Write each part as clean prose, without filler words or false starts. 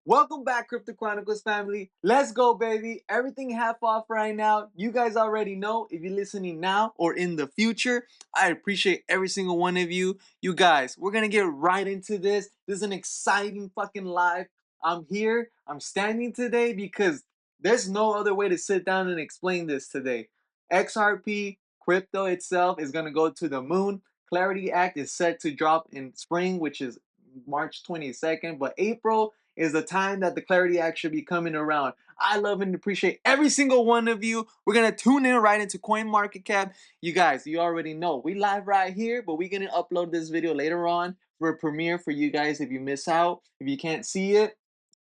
Welcome back, Crypto Chronicles family. Let's go, baby. Everything half off right now. You guys already know if you're listening now or in the future. I appreciate every single one of you. You guys, we're gonna get right into this. This is an exciting fucking live. I'm here. I'm standing today because there's no other way to sit down and explain this today. XRP, crypto itself, is gonna go to the moon. Clarity Act is set to drop in spring, which is March 22nd, but April is the time that the Clarity Act should be coming around. I love and appreciate every single one of you. We're gonna tune in right into CoinMarketCap. You guys, you already know we live right here, but we're gonna upload this video later on for a premiere for you guys. If you miss out, if you can't see it,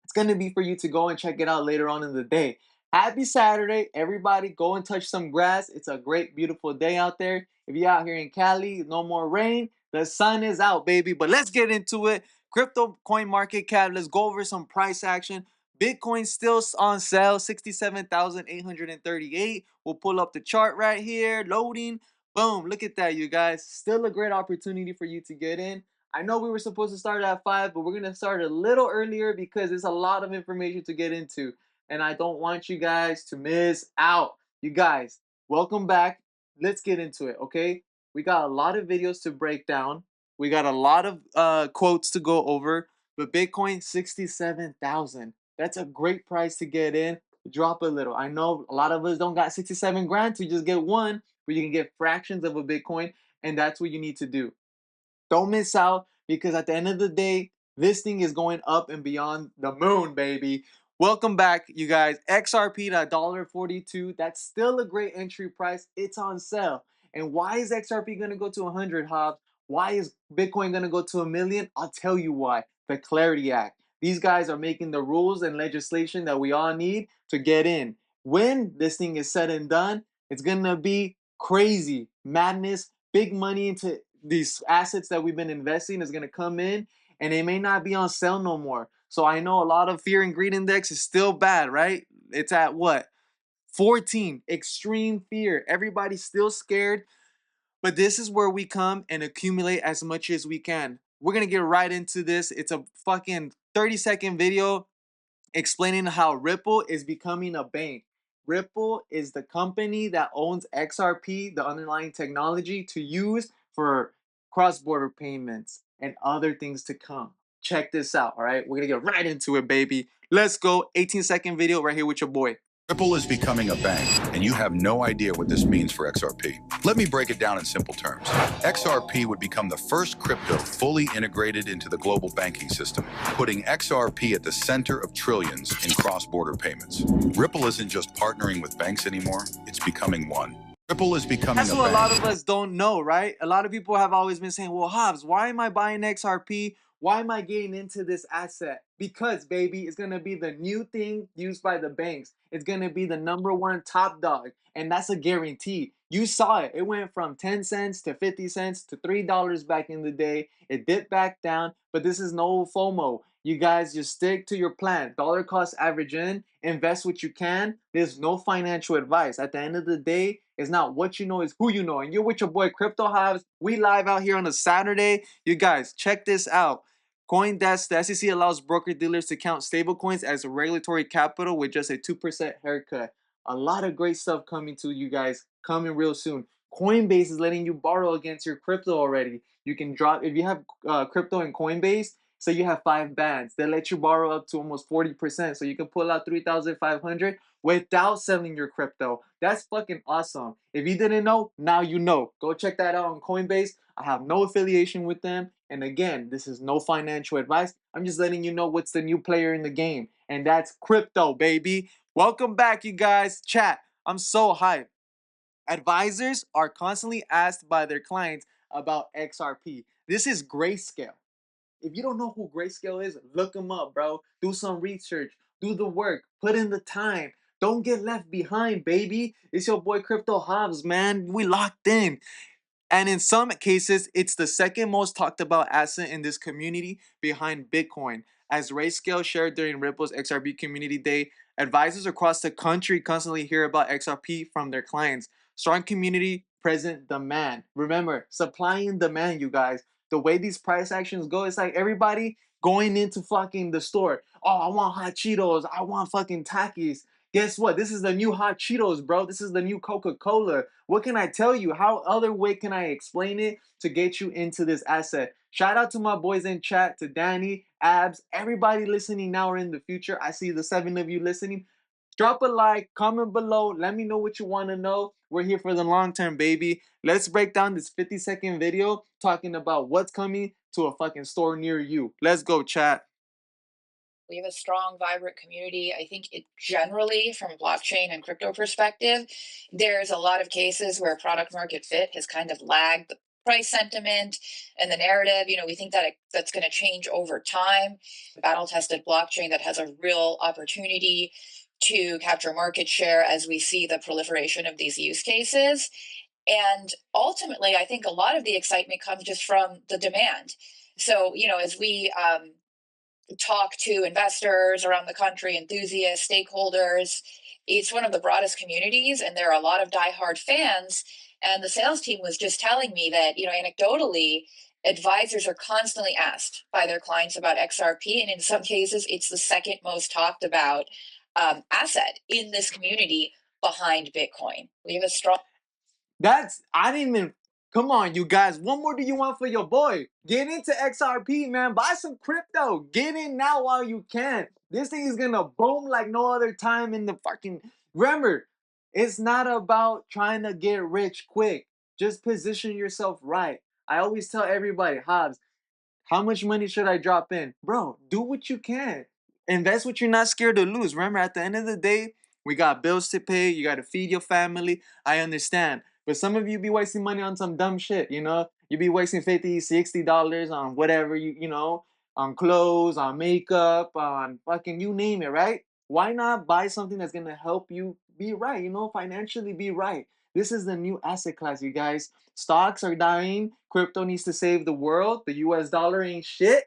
it's gonna be for you to go and check it out later on in the day. Happy Saturday, everybody. Go and touch some grass. It's a great, beautiful day out there. If you're out here in Cali, no more rain. The sun is out, baby. But let's get into it. Crypto coin market cap. Let's go over some price action. Bitcoin still on sale, 67,838. We'll pull up the chart right here. Loading. Boom. Look at that, you guys. Still a great opportunity for you to get in. I know we were supposed to start at 5, but we're going to start a little earlier because there's a lot of information to get into. And I don't want you guys to miss out. You guys, welcome back. Let's get into it, okay? We got a lot of videos to break down. We got a lot of quotes to go over. But Bitcoin, 67,000. That's a great price to get in. Drop a little. I know a lot of us don't got 67 grand to just get one, but you can get fractions of a Bitcoin. And that's what you need to do. Don't miss out because at the end of the day, this thing is going up and beyond the moon, baby. Welcome back, you guys. XRP to $1.42. That's still a great entry price. It's on sale. And why is XRP going to go to 100, Hobbs? Why is Bitcoin going to go to 1 million? I'll tell you why. The Clarity Act. These guys are making the rules and legislation that we all need to get in. When this thing is said and done, it's going to be crazy, madness, big money into these assets that we've been investing is going to come in and they may not be on sale no more. So I know a lot of fear and greed index is still bad, right? It's at what? 14. Extreme fear. Everybody's still scared. But this is where we come and accumulate as much as we can. We're going to get right into this. It's a fucking 30-second video explaining how Ripple is becoming a bank. Ripple is the company that owns XRP, the underlying technology to use for cross-border payments and other things to come. Check this out, all right? We're gonna get right into it, baby. Let's go. 18-second video right here with your boy. Ripple is becoming a bank, and you have no idea what this means for XRP. Let me break it down in simple terms. XRP would become the first crypto fully integrated into the global banking system, putting XRP at the center of trillions in cross-border payments. Ripple isn't just partnering with banks anymore, it's becoming one. Ripple is becoming That's a what a bank. lot of us don't know, right? A lot of people have always been saying, well, Hobbs, why am I buying XRP? Why am I getting into this asset? Because, baby, it's going to be the new thing used by the banks. It's going to be the number one top dog. And that's a guarantee. You saw it. It went from 10 cents to 50 cents to $3 back in the day. It dipped back down, but this is no FOMO. You guys just stick to your plan. Dollar cost average in, invest what you can. There's no financial advice. At the end of the day, it's not what you know, it's who you know. And you're with your boy Crypto Hives. We live out here on a Saturday. You guys, check this out. CoinDesk, the SEC allows broker dealers to count stablecoins as regulatory capital with just a 2% haircut. A lot of great stuff coming to you guys, coming real soon. Coinbase is letting you borrow against your crypto already. You can drop, if you have crypto in Coinbase, say you have 5 bands, they let you borrow up to almost 40%. So you can pull out 3,500 without selling your crypto. That's fucking awesome. If you didn't know, now you know. Go check that out on Coinbase. I have no affiliation with them. And again, this is no financial advice. I'm just letting you know what's the new player in the game. And that's crypto, baby. Welcome back, you guys. Chat. I'm so hyped. Advisors are constantly asked by their clients about XRP. This is Grayscale. If you don't know who Grayscale is, look them up, bro. Do some research. Do the work. Put in the time. Don't get left behind, baby. It's your boy Crypto Hobbs, man. We locked in. And in some cases, it's the second most talked about asset in this community behind Bitcoin. As Rayscale shared during Ripple's XRP Community Day, advisors across the country constantly hear about XRP from their clients. Strong community, present demand. Remember, supply and demand, you guys. The way these price actions go, it's like everybody going into fucking the store. Oh, I want hot Cheetos. I want fucking Takis. Guess what? This is the new hot Cheetos, bro. This is the new Coca-Cola. What can I tell you? How other way can I explain it to get you into this asset? Shout out to my boys in chat, to Danny, Abs, everybody listening now or in the future. I see the 7 of you listening. Drop a like, comment below. Let me know what you want to know. We're here for the long term, baby. Let's break down this 50-second video talking about what's coming to a fucking store near you. Let's go, chat. We have a strong, vibrant community. I think it generally, from a blockchain and crypto perspective, there's a lot of cases where product market fit has kind of lagged the price sentiment and the narrative. We think that that's going to change over time. Battle tested blockchain that has a real opportunity to capture market share as we see the proliferation of these use cases. And ultimately, I think a lot of the excitement comes just from the demand. So, as we talk to investors around the country, enthusiasts, stakeholders. It's one of the broadest communities, and there are a lot of diehard fans. And the sales team was just telling me that, anecdotally, advisors are constantly asked by their clients about XRP. And in some cases, it's the second most talked about asset in this community behind Bitcoin. We have a strong. I didn't even, come on, you guys. What more do you want for your boy? Get into XRP, man. Buy some crypto. Get in now while you can. This thing is gonna boom like no other time in the fucking. Remember, it's not about trying to get rich quick. Just position yourself right. I always tell everybody, Hobbs, how much money should I drop in? Bro, do what you can. Invest what you're not scared to lose. Remember, at the end of the day, we got bills to pay. You got to feed your family. I understand. But some of you be wasting money on some dumb shit, you know? You be wasting $50, $60 on whatever, on clothes, on makeup, on fucking you name it, right? Why not buy something that's going to help you be right, financially be right? This is the new asset class, you guys. Stocks are dying. Crypto needs to save the world. The US dollar ain't shit.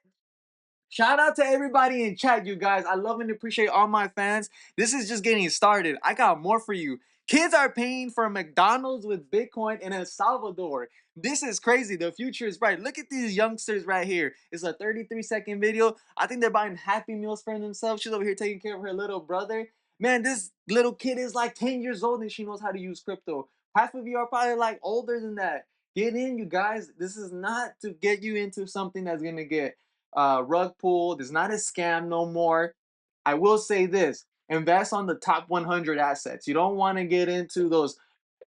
Shout out to everybody in chat, you guys. I love and appreciate all my fans. This is just getting started. I got more for you. Kids are paying for McDonald's with Bitcoin in El Salvador. This is crazy. The future is bright. Look at these youngsters right here. It's a 33-second video. I think they're buying Happy Meals for themselves. She's over here taking care of her little brother. Man, this little kid is like 10 years old and she knows how to use crypto. Half of you are probably like older than that. Get in, you guys. This is not to get you into something that's going to get rug pull. There's not a scam no more. I will say this: invest on the top 100 assets. You don't want to get into those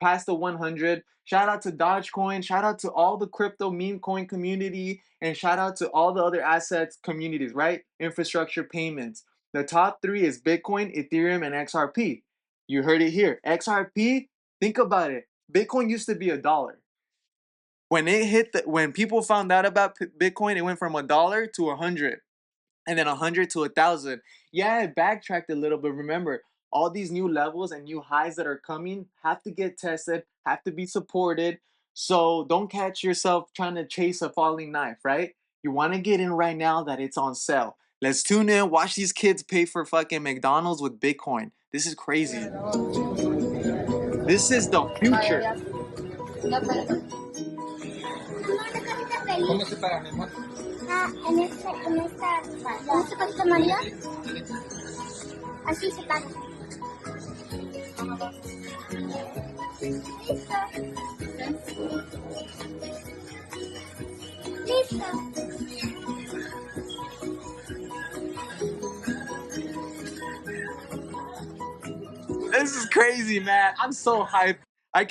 past the 100. Shout out to Dogecoin. Shout out to all the crypto meme coin community, and shout out to all the other assets communities. Right? Infrastructure payments. The top 3 is Bitcoin, Ethereum, and XRP. You heard it here. XRP. Think about it. Bitcoin used to be $1. When people found out about Bitcoin, it went from $1 to 100, and then 100 to 1,000. Yeah, it backtracked a little, but remember, all these new levels and new highs that are coming have to get tested, have to be supported. So don't catch yourself trying to chase a falling knife, right? You want to get in right now that it's on sale. Let's tune in, watch these kids pay for fucking McDonald's with Bitcoin. This is crazy. This is the future. ¿Cómo se paga, mi amor? ¿No se pasa María? Así se paga. Listo. Listo. This is crazy, man. I'm so hyped. I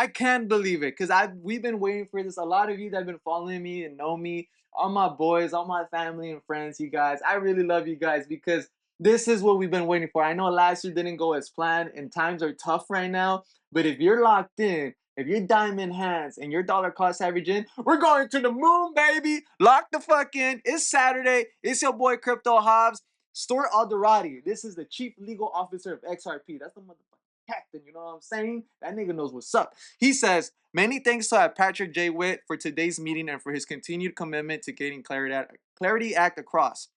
can't believe it because we've been waiting for this. A lot of you that have been following me and know me, all my boys, all my family and friends, you guys. I really love you guys because this is what we've been waiting for. I know last year didn't go as planned and times are tough right now, but if you're locked in, if you're diamond hands and your dollar cost average in, we're going to the moon, baby. Lock the fuck in. It's Saturday. It's your boy Crypto Hobbs. Stuart Alderati. This is the chief legal officer of XRP. That's the motherfucking captain, you know what I'm saying? That nigga knows what's up. He says, many thanks to Patrick J. Witt for today's meeting and for his continued commitment to getting Clarity Act across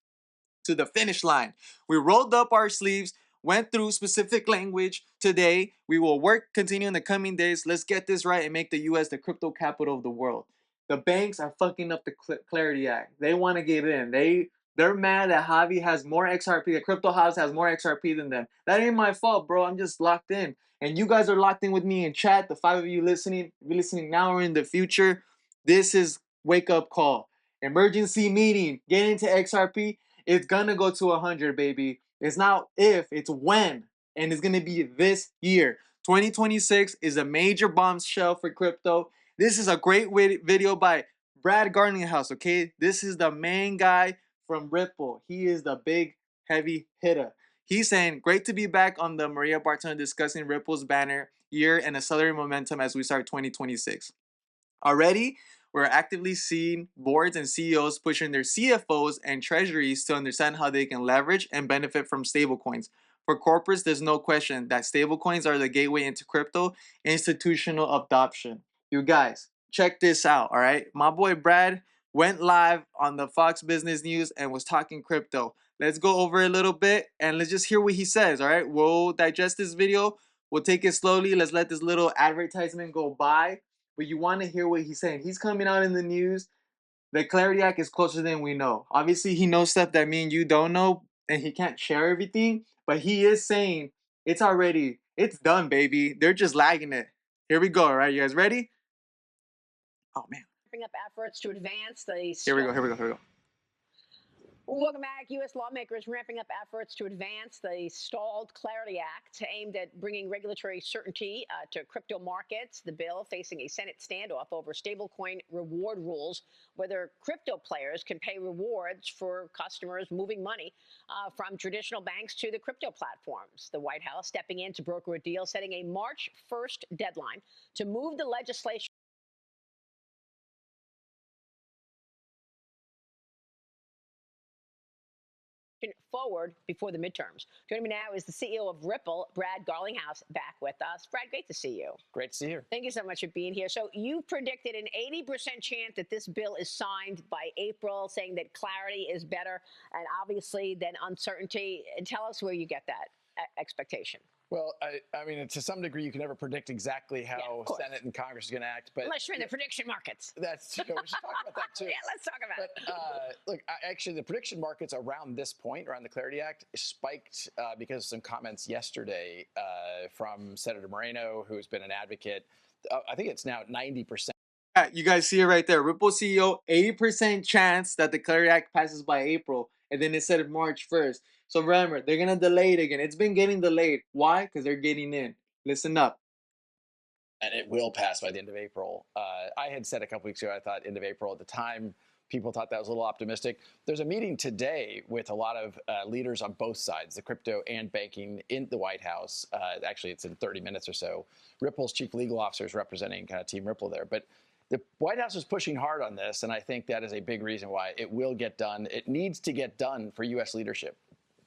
to the finish line. We rolled up our sleeves, went through specific language today. We will continue in the coming days. Let's get this right and make the U.S. the crypto capital of the world. The banks are fucking up the Clarity Act. They want to get in. They're mad that Javi has more XRP, that Crypto House has more XRP than them. That ain't my fault, bro. I'm just locked in. And you guys are locked in with me in chat. The 5 of you listening, if you're listening now or in the future, this is wake up call. Emergency meeting. Get into XRP. It's gonna go to 100, baby. It's not if, it's when. And it's gonna be this year. 2026 is a major bombshell for crypto. This is a great video by Brad Garlinghouse, okay? This is the main guy from Ripple. He is the big, heavy hitter. He's saying, great to be back on the Maria Bartender discussing Ripple's banner year and accelerating momentum as we start 2026. Already, we're actively seeing boards and CEOs pushing their CFOs and treasuries to understand how they can leverage and benefit from stablecoins. For corporates, there's no question that stablecoins are the gateway into crypto institutional adoption. You guys, check this out, all right? My boy Brad went live on the Fox Business News and was talking crypto. Let's go over a little bit and let's just hear what he says, all right? We'll digest this video. We'll take it slowly. Let's let this little advertisement go by, but you want to hear what he's saying. He's coming out in the news. The Clarity Act is closer than we know. Obviously, he knows stuff that me and you don't know, and he can't share everything, but he is saying it's done, baby. They're just lagging it. Here we go, all right? You guys ready? Oh, man. Up efforts to advance the. Here we go. Welcome back. U.S. lawmakers ramping up efforts to advance the stalled Clarity Act aimed at bringing regulatory certainty to crypto markets. The bill facing a Senate standoff over stablecoin reward rules, whether crypto players can pay rewards for customers moving money from traditional banks to the crypto platforms. The White House stepping in to broker a deal, setting a March 1st deadline to move the legislation forward before the midterms. Joining me now is the CEO of Ripple, Brad Garlinghouse, back with us. Brad, great to see you. Great to see you. Thank you so much for being here. So you predicted an 80% chance that this bill is signed by April, saying that clarity is better and obviously than uncertainty. And tell us where you get that expectation. Well, I mean, to some degree, you can never predict exactly how Senate and Congress is going to act. But unless you're in the prediction markets. That's we should talk about that too. Yeah, let's talk about it. Look, actually, the prediction markets around this point, around the Clarity Act, spiked because of some comments yesterday from Senator Moreno, who's been an advocate. I think it's now 90%. You guys see it right there. Ripple CEO, 80% chance that the Clarity Act passes by April, and then it said March 1st. So remember, they're going to delay it again. It's been getting delayed. Why? Because they're getting in. Listen up. And it will pass by the end of April. I had said a couple weeks ago, I thought end of April. At the time, people thought that was a little optimistic. There's a meeting today with a lot of leaders on both sides, the crypto and banking, in the White House. Actually, it's in 30 minutes or so. Ripple's chief legal officer is representing kind of Team Ripple there. But the White House is pushing hard on this, and I think that is a big reason why it will get done. It needs to get done for U.S. leadership.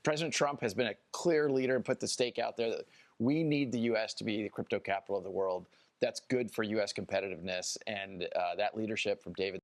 President Trump has been a clear leader and put the stake out there that we need the U.S. to be the crypto capital of the world. That's good for U.S. competitiveness, and that leadership from David.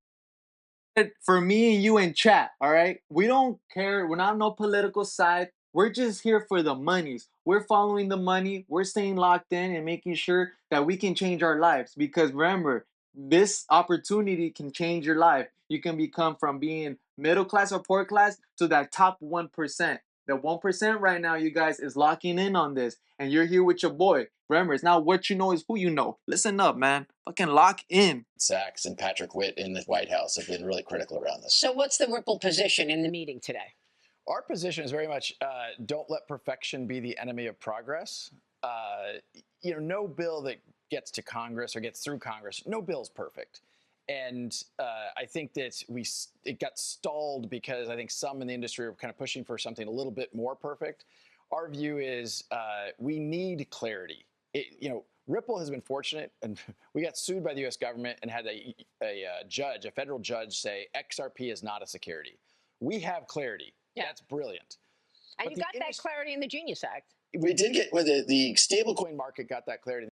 For me and you in chat, all right? We don't care. We're not on no political side. We're just here for the monies. We're following the money. We're staying locked in and making sure that we can change our lives. Because remember, this opportunity can change your life. You can become from being middle class or poor class to that top 1%. The 1% right now, you guys, is locking in on this. And you're here with your boy. Remember, it's not what you know, it's who you know. Listen up, man. Fucking lock in. Sachs and Patrick Witt in the White House have been really critical around this. So what's the Ripple position in the meeting today? Our position is very much don't let perfection be the enemy of progress. No bill that gets to Congress or gets through Congress, no bill's perfect. And I think that it got stalled because I think some in the industry are kind of pushing for something a little bit more perfect. Our view is we need clarity. Ripple has been fortunate, and we got sued by the U.S. government and had a federal judge say XRP is not a security. We have clarity. Yeah. That's brilliant. And you got that clarity in the Genius Act. We did get, the stablecoin market got that clarity.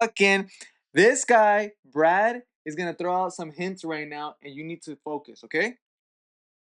Fucking this guy, Brad, is gonna throw out some hints right now, and you need to focus, okay?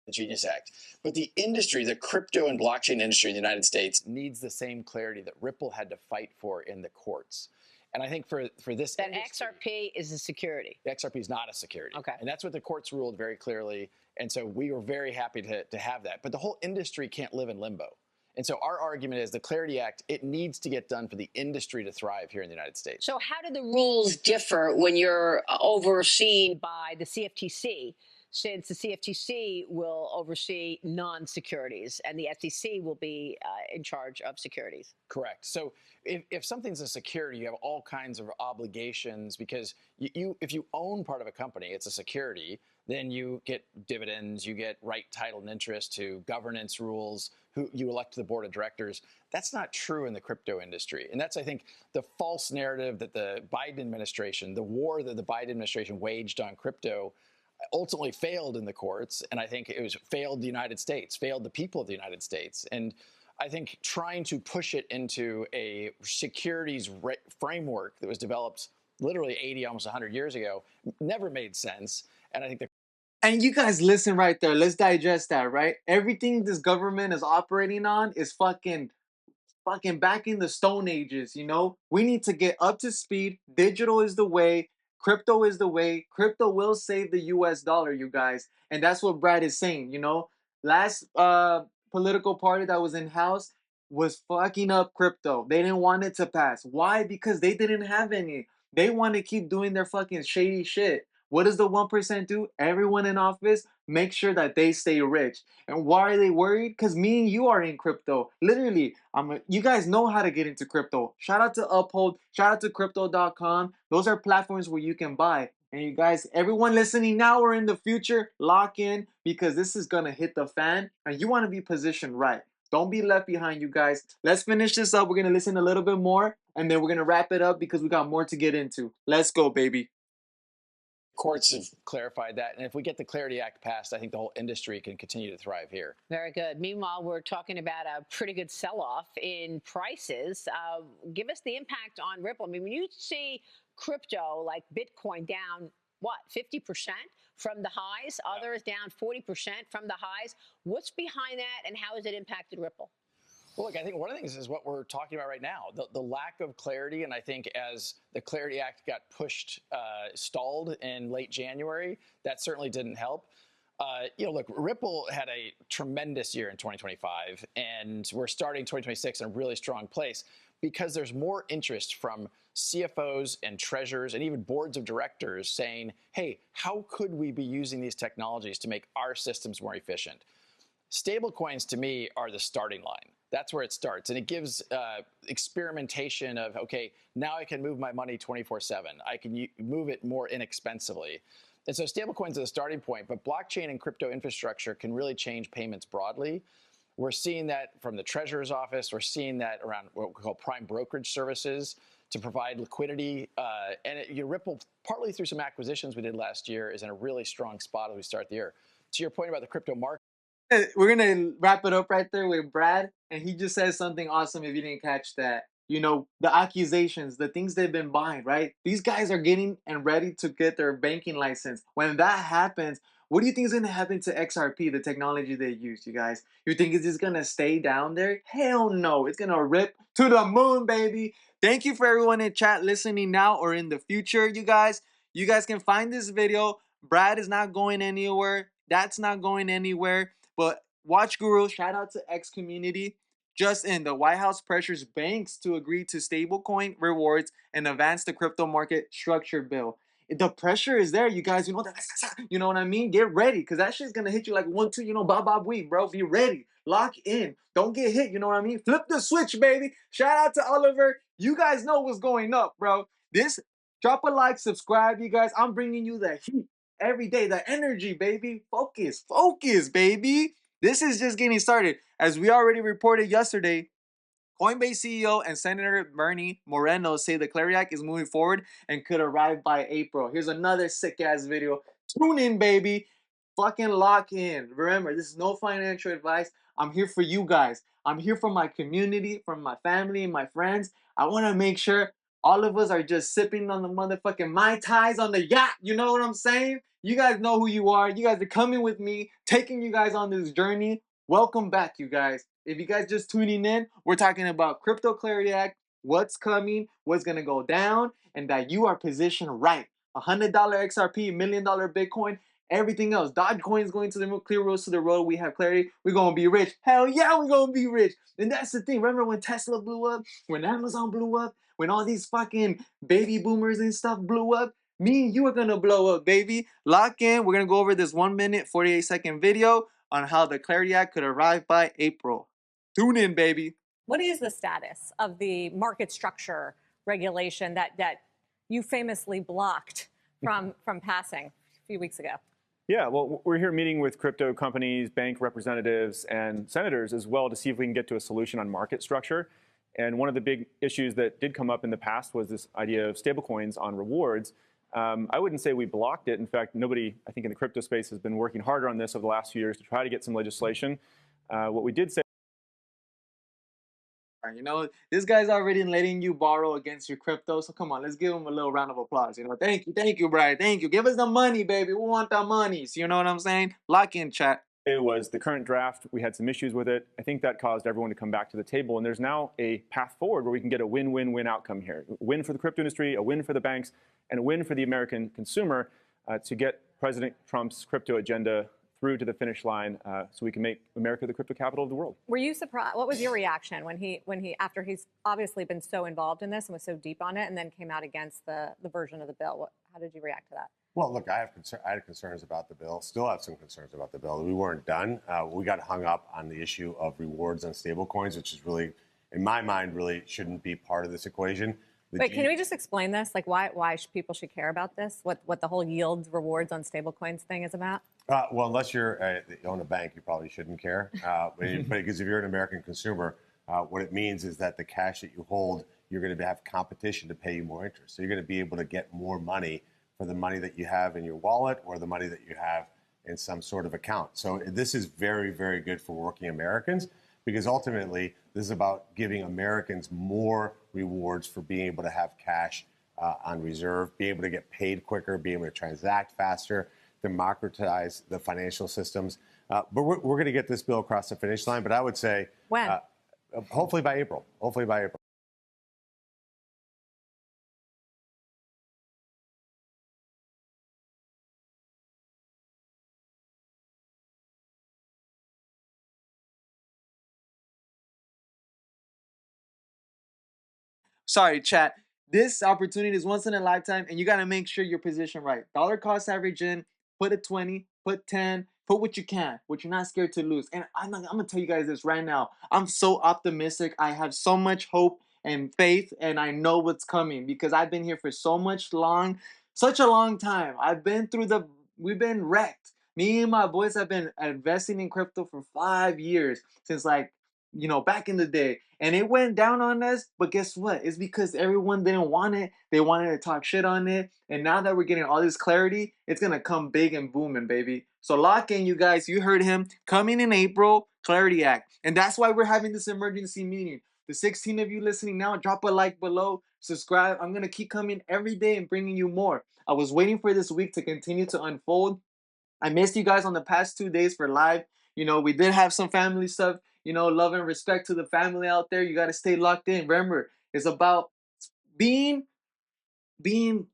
The Genius Act. But the industry, the crypto and blockchain industry in the United States, needs the same clarity that Ripple had to fight for in the courts. And I think for this That industry, XRP is a security. the XRP is not a security. Okay. And that's what the courts ruled very clearly. And so we were very happy to have that. But the whole industry can't live in limbo. And so our argument is the Clarity Act, it needs to get done for the industry to thrive here in the United States. So how do the rules differ when you're overseen by the CFTC? Since the CFTC will oversee non-securities and the SEC will be in charge of securities. Correct. So if something's a security, you have all kinds of obligations because if you own part of a company, it's a security, then you get dividends, you get right, title, and interest to governance rules, who you elect to the board of directors. That's not true in the crypto industry. And that's, I think, the false narrative that the Biden administration, the war that the Biden administration waged on crypto ultimately failed in the courts. And I think it was failed the United States, failed the people of the United States. And I think trying to push it into a securities framework that was developed literally 80, almost 100 years ago never made sense. And I think And you guys listen right there. Let's digest that, right? Everything this government is operating on is fucking back in the Stone Ages, you know? We need to get up to speed. Digital is the way. Crypto is the way. Crypto will save the US dollar, you guys. And that's what Brad is saying, you know? Last political party that was in house was fucking up crypto. They didn't want it to pass. Why? Because they didn't have any. They want to keep doing their fucking shady shit. What does the 1% do? Everyone in office make sure that they stay rich. And why are they worried? Because me and you are in crypto. Literally, you guys know how to get into crypto. Shout out to Uphold. Shout out to crypto.com. Those are platforms where you can buy. And you guys, everyone listening now or in the future, lock in because this is going to hit the fan and you want to be positioned right. Don't be left behind, you guys. Let's finish this up. We're going to listen a little bit more and then we're going to wrap it up because we got more to get into. Let's go, baby. courts have clarified that. And if we get the Clarity Act passed, I think the whole industry can continue to thrive here. Very good. Meanwhile, we're talking about a pretty good sell-off in prices. Give us the impact on Ripple. I mean, when you see crypto like Bitcoin down, what, 50% from the highs, others down 40% from the highs, what's behind that and how has it impacted Ripple? Well, look, I think one of the things is what we're talking about right now, the lack of clarity. And I think as the Clarity Act got pushed, stalled in late January, that certainly didn't help. Look, Ripple had a tremendous year in 2025, and we're starting 2026 in a really strong place because there's more interest from CFOs and treasurers and even boards of directors saying, hey, how could we be using these technologies to make our systems more efficient? Stablecoins, to me, are the starting line. That's where it starts. And it gives experimentation of, okay, now I can move my money 24/7. I can move it more inexpensively. And so stablecoins are the starting point, but blockchain and crypto infrastructure can really change payments broadly. We're seeing that from the Treasurer's office. We're seeing that around what we call prime brokerage services to provide liquidity. Ripple, partly through some acquisitions we did last year, is in a really strong spot as we start the year. To your point about the crypto market, we're gonna wrap it up right there with Brad, and he just says something awesome. If you didn't catch that, the accusations, the things they've been buying, right? These guys are getting and ready to get their banking license. When that happens, what do you think is gonna happen to XRP, the technology they use, you guys? You think it's just gonna stay down there? Hell no, it's gonna rip to the moon, baby. Thank you for everyone in chat listening now or in the future, you guys. You guys can find this video. Brad is not going anywhere. That's not going anywhere. But Watch Guru, shout out to X community. Just in, the White House pressures banks to agree to stablecoin rewards and advance the crypto market structure bill. The pressure is there, you guys. You know what I mean? Get ready, because that shit's gonna hit you like 1, 2, bob, bob, weed, bro. Be ready. Lock in. Don't get hit, you know what I mean? Flip the switch, baby. Shout out to Oliver. You guys know what's going up, bro. Drop a like, subscribe, you guys. I'm bringing you the heat every day, the energy, baby. Focus, baby. This is just getting started. As we already reported yesterday, Coinbase CEO and Senator Bernie Moreno say the Clarity Act is moving forward and could arrive by April. Here's another sick ass video. Tune in, baby. Fucking lock in. Remember, this is no financial advice. I'm here for you guys. I'm here for my community, for my family, and my friends. I want to make sure All of us are just sipping on the motherfucking Mai Tais on the yacht. You know what I'm saying? You guys know who you are. You guys are coming with me, taking you guys on this journey. Welcome back, you guys. If you guys just tuning in, we're talking about Crypto Clarity Act, what's coming, what's gonna go down, and that you are positioned right. $100 XRP, $1 million Bitcoin, everything else. Dogecoin is going to the clear roads to the road. We have clarity. We're gonna be rich. Hell yeah, we're gonna be rich. And that's the thing. Remember when Tesla blew up? When Amazon blew up? When all these fucking baby boomers and stuff blew up? Me and you are gonna blow up, baby. Lock in. We're gonna go over this 1 minute, 48-second video on how the Clarity Act could arrive by April. Tune in, baby. What is the status of the market structure regulation that you famously blocked from passing a few weeks ago? Yeah, well, we're here meeting with crypto companies, bank representatives, and senators as well to see if we can get to a solution on market structure. And one of the big issues that did come up in the past was this idea of stablecoins on rewards. I wouldn't say we blocked it. In fact, nobody, I think, in the crypto space has been working harder on this over the last few years to try to get some legislation. What we did say, You know, this guy's already letting you borrow against your crypto. So come on, let's give him a little round of applause. You know, thank you, Brian. Thank you. Give us the money, baby. We want the money. So you know what I'm saying? Lock in, chat. it was the current draft. We had some issues with it. I think that caused everyone to come back to the table. And there's now a path forward where we can get a win-win-win outcome here. A win for the crypto industry, a win for the banks, and a win for the American consumer to get President Trump's crypto agenda through to the finish line so we can make America the crypto capital of the world. Were you surprised? What was your reaction when he after he's obviously been so involved in this and was so deep on it and then came out against the version of the bill? How did you react to that? Well, look, I had concerns about the bill, still have some concerns about the bill. We weren't done. We got hung up on the issue of rewards on stablecoins, which is really, in my mind, really shouldn't be part of this equation. Wait, can we just explain this? Like why people should care about this? What the whole yields rewards on stablecoins thing is about? Well, unless you own a bank, you probably shouldn't care. Because if you're an American consumer, what it means is that the cash that you hold, you're going to have competition to pay you more interest. So you're going to be able to get more money for the money that you have in your wallet or the money that you have in some sort of account. So this is very, very good for working Americans because ultimately this is about giving Americans more rewards for being able to have cash on reserve, being able to get paid quicker, being able to transact faster, democratize the financial systems. But we're going to get this bill across the finish line. But I would say when? Hopefully by April. Hopefully by April. Sorry, chat. This opportunity is once in a lifetime, and you got to make sure you're positioned right. Dollar cost average in, put a 20, put 10, put what you can, what you're not scared to lose. And I'm going to tell you guys this right now. I'm so optimistic. I have so much hope and faith, and I know what's coming because I've been here for such a long time. We've been wrecked. Me and my boys have been investing in crypto for 5 years since back in the day. And it went down on us, but guess what? It's because everyone didn't want it. They wanted to talk shit on it. And now that we're getting all this clarity, it's going to come big and booming, baby. So lock in, you guys. You heard him. Coming in April, Clarity Act. And that's why we're having this emergency meeting. The 16 of you listening now, drop a like below, subscribe. I'm going to keep coming every day and bringing you more. I was waiting for this week to continue to unfold. I missed you guys on the past 2 days for live. We did have some family stuff. Love and respect to the family out there. You got to stay locked in. Remember, it's about being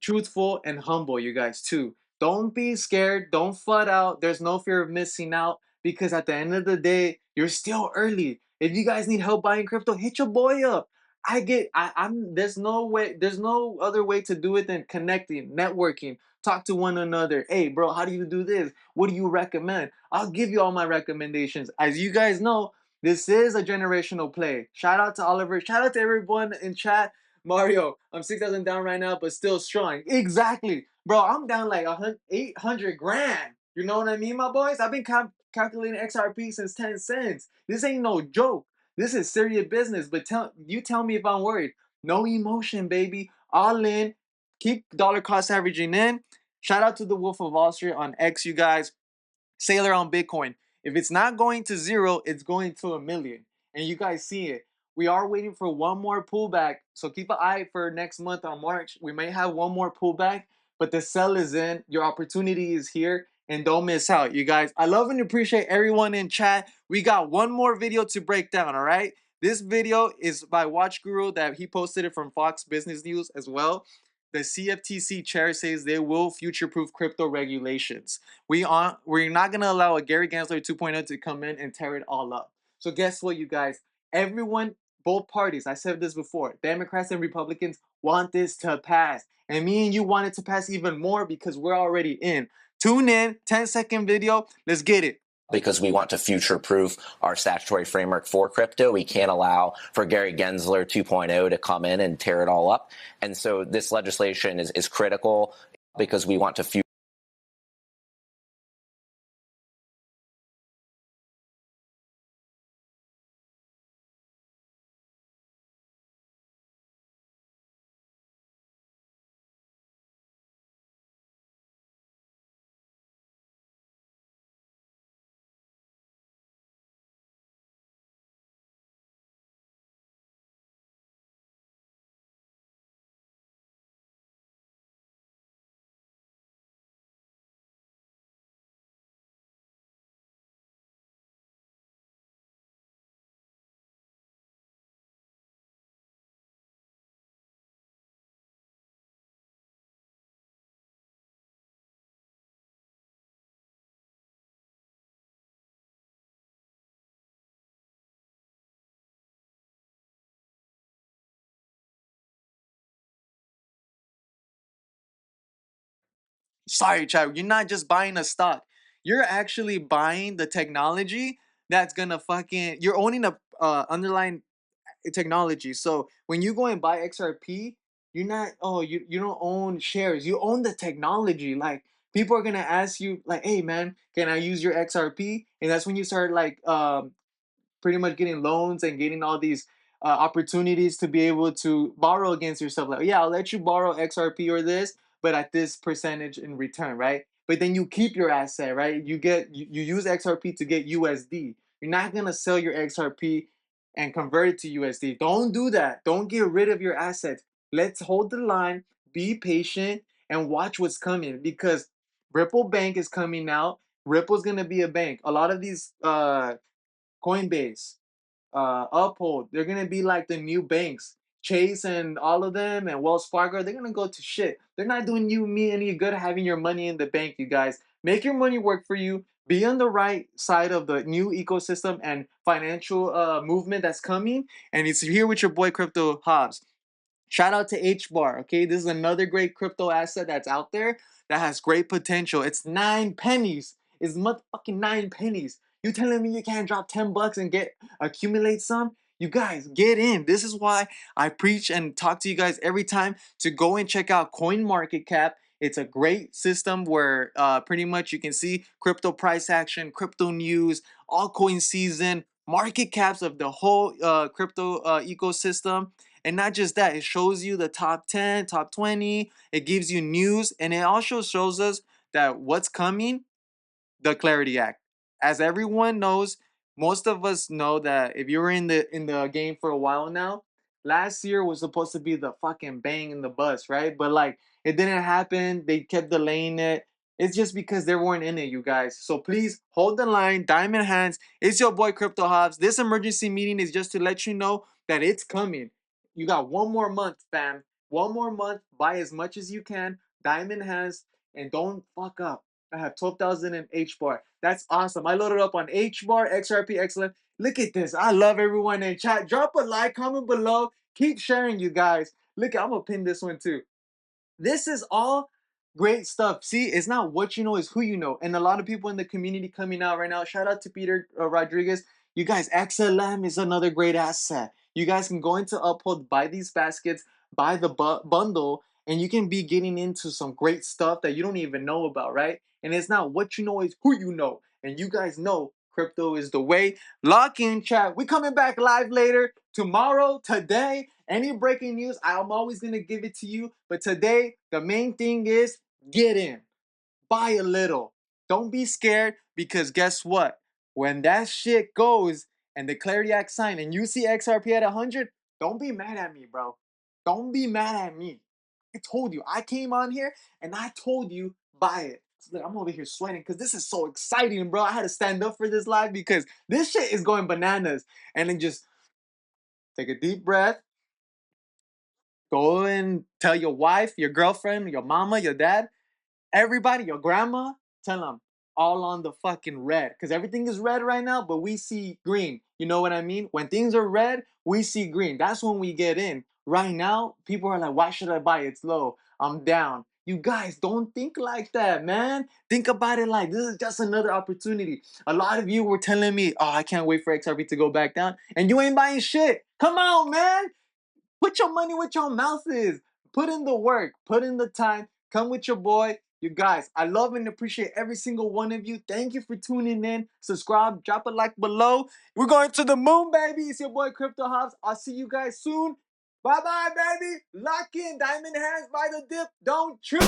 truthful and humble, you guys, too. Don't be scared. Don't FUD'd out. There's no fear of missing out because at the end of the day, you're still early. If you guys need help buying crypto, hit your boy up. There's no other way to do it than connecting, networking, talk to one another. Hey, bro, how do you do this? What do you recommend? I'll give you all my recommendations. As you guys know, this is a generational play. Shout out to Oliver. Shout out to everyone in chat. Mario, I'm 6,000 down right now, but still strong. Exactly. Bro, I'm down like 800 grand. You know what I mean, my boys? I've been calculating XRP since 10 cents. This ain't no joke. This is serious business, but tell me if I'm worried. No emotion, baby. All in. Keep dollar cost averaging in. Shout out to the Wolf of Wall Street on X, you guys. Sailor on Bitcoin. If it's not going to zero, it's going to a million. And you guys see it. we are waiting for one more pullback. So keep an eye for next month on March. We may have one more pullback, but the sell is in. Your opportunity is here, and don't miss out, you guys. I love and appreciate everyone in chat. We got one more video to break down, all right? This video is by Watch Guru that he posted it from Fox Business News as well. The CFTC chair says they will future-proof crypto regulations. We're not gonna allow a Gary Gensler 2.0 to come in and tear it all up. So guess what, you guys? Everyone, both parties, I said this before, Democrats and Republicans want this to pass. And me and you want it to pass even more because we're already in. Tune in, 10-second video, let's get it. Because we want to future-proof our statutory framework for crypto. We can't allow for Gary Gensler 2.0 to come in and tear it all up. And so this legislation is critical because we want to future Sorry, Chad, you're not just buying a stock. You're actually buying the technology that's gonna fucking. You're owning a underlying technology. So when you go and buy XRP, you're not. Oh, you don't own shares. You own the technology. Like people are gonna ask you, like, "Hey, man, can I use your XRP?" And that's when you start like pretty much getting loans and getting all these opportunities to be able to borrow against yourself. Like, yeah, I'll let you borrow XRP or this, but at this percentage in return, right? But then you keep your asset, right? You use XRP to get USD. You're not gonna sell your XRP and convert it to USD. Don't do that. Don't get rid of your assets. Let's hold the line, be patient, and watch what's coming because Ripple Bank is coming out. Ripple's gonna be a bank. A lot of these Coinbase, Uphold, they're gonna be like the new banks. Chase and all of them and Wells Fargo, they're gonna go to shit. They're not doing you me any good having your money in the bank, you guys. Make your money work for you. Be on the right side of the new ecosystem and financial movement that's coming. And it's here with your boy Crypto Hobbs. Shout out to HBAR. Okay, this is another great crypto asset that's out there that has great potential. It's 9 pennies. It's motherfucking 9 pennies. You telling me you can't drop $10 and get accumulate some? You guys get in. This is why I preach and talk to you guys every time to go and check out CoinMarketCap. It's a great system where pretty much you can see crypto price action, crypto news, all coin season, market caps of the whole crypto ecosystem. And not just that, it shows you the top 10, top 20. It gives you news, and it also shows us that what's coming, the Clarity Act. As everyone knows, most of us know that if you were in the game for a while now, last year was supposed to be the fucking bang in the bus, right? But like it didn't happen. They kept delaying it. It's just because they weren't in it, you guys. So please hold the line, diamond hands. It's your boy Crypto Hobbs. This emergency meeting is just to let you know that it's coming. You got one more month, fam. One more month. Buy as much as you can. Diamond hands, and don't fuck up. I have 12,000 in HBAR. That's awesome. I loaded up on HBAR, XRP, excellent. Look at this. I love everyone in chat. Drop a like, comment below. Keep sharing, you guys. Look, I'm going to pin this one too. This is all great stuff. See, it's not what you know, it's who you know. And a lot of people in the community coming out right now. Shout out to Peter Rodriguez. You guys, XLM is another great asset. You guys can go into Uphold, buy these baskets, buy the bundle, and you can be getting into some great stuff that you don't even know about, right? And it's not what you know, it's who you know. And you guys know crypto is the way. Lock in, chat. We coming back live later, tomorrow, today. Any breaking news, I'm always going to give it to you. But today, the main thing is get in. Buy a little. Don't be scared because guess what? When that shit goes, and the Clarity Act signed and you see XRP at 100, don't be mad at me, bro. Don't be mad at me. I told you. I came on here and I told you buy it. So look, I'm over here sweating because this is so exciting, bro. I had to stand up for this live because this shit is going bananas. And then just take a deep breath. Go and tell your wife, your girlfriend, your mama, your dad, everybody, your grandma, tell them all on the fucking red. Because everything is red right now, but we see green. You know what I mean? When things are red, we see green. That's when we get in. Right now, people are like, why should I buy? It's low. I'm down. You guys, don't think like that, man. Think about it like this is just another opportunity. A lot of you were telling me, oh, I can't wait for XRP to go back down. And you ain't buying shit. Come on, man. Put your money where your mouth is. Put in the work. Put in the time. Come with your boy. You guys, I love and appreciate every single one of you. Thank you for tuning in. Subscribe. Drop a like below. We're going to the moon, baby. It's your boy, Crypto Hobbs. I'll see you guys soon. Bye-bye, baby. Lock in. Diamond hands by the dip. Don't trip.